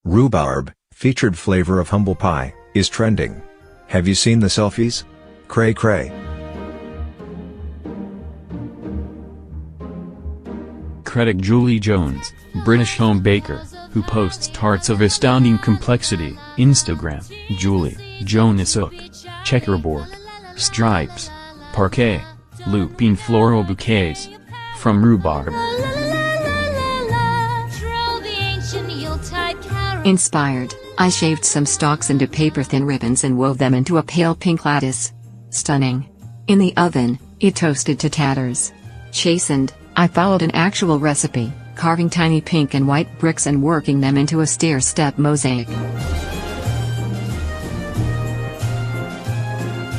Rhubarb, featured flavor of humble pie, is trending. Have you seen the selfies? Cray cray. Critic Julie Jones, British home baker, who posts tarts of astounding complexity. Instagram, Julie Jones Ook. Checkerboard. Stripes. Parquet. Lupine floral bouquets. From Rhubarb. Inspired, I shaved some stalks into paper-thin ribbons and wove them into a pale pink lattice. Stunning. In the oven, it toasted to tatters. Chastened, I followed an actual recipe, carving tiny pink and white bricks and working them into a stair-step mosaic.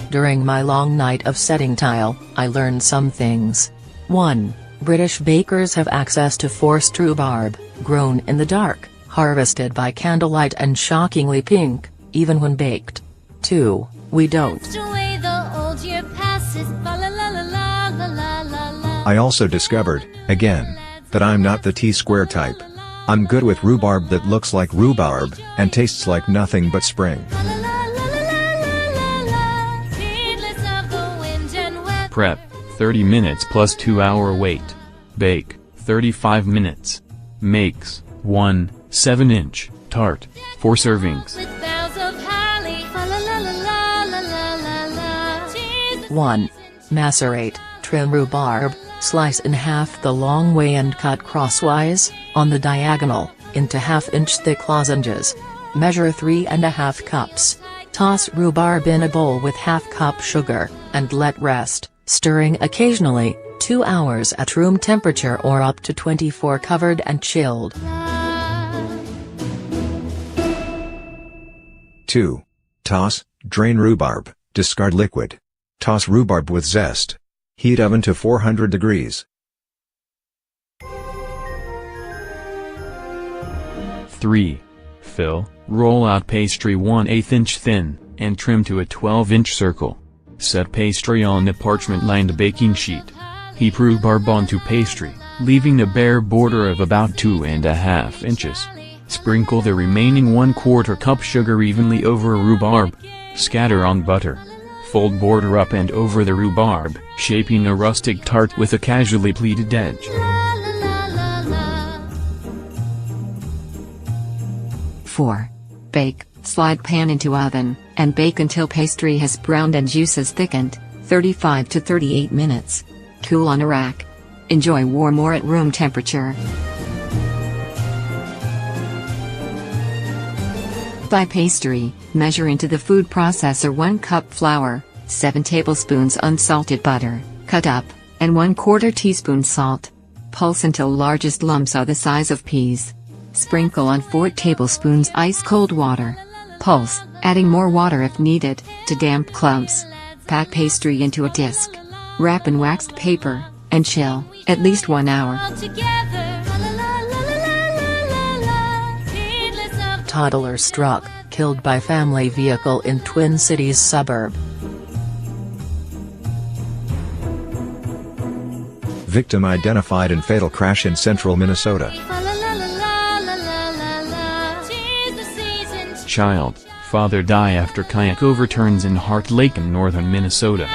During my long night of setting tile, I learned some things. 1. British bakers have access to forced rhubarb, grown in the dark, harvested by candlelight and shockingly pink, even when baked. 2. We don't. I also discovered, again, that I'm not the T-square type. I'm good with rhubarb that looks like rhubarb, and tastes like nothing but spring. Prep, 30 minutes plus 2-hour wait. Bake, 35 minutes. Makes, 1 7-inch tart, 4 servings. 1. Macerate, trim rhubarb, slice in half the long way and cut crosswise, on the diagonal, into half-inch thick lozenges. Measure 3½ cups. Toss rhubarb in a bowl with half-cup sugar, and let rest, stirring occasionally, 2 hours at room temperature or up to 24 covered and chilled. 2. Toss, drain rhubarb, discard liquid. Toss rhubarb with zest. Heat oven to 400 degrees. 3. Fill, roll out pastry 1/8 inch thin, and trim to a 12-inch circle. Set pastry on a parchment-lined baking sheet. Heap rhubarb onto pastry, leaving a bare border of about 2½ inches. Sprinkle the remaining 1/4 cup sugar evenly over rhubarb. Scatter on butter. Fold border up and over the rhubarb, shaping a rustic tart with a casually pleated edge. 4. Bake, slide pan into oven, and bake until pastry has browned and juices thickened, 35 to 38 minutes. Cool on a rack. Enjoy warm or at room temperature. By pastry, measure into the food processor 1 cup flour, 7 tablespoons unsalted butter, cut up, and 1/4 teaspoon salt. Pulse until largest lumps are the size of peas. Sprinkle on 4 tablespoons ice-cold water. Pulse, adding more water if needed, to damp clumps. Pack pastry into a disc. Wrap in waxed paper, and chill, at least 1 hour. Toddler struck, killed by family vehicle in Twin Cities suburb. Victim identified in fatal crash in central Minnesota. Child, father die after kayak overturns in Heart Lake in northern Minnesota.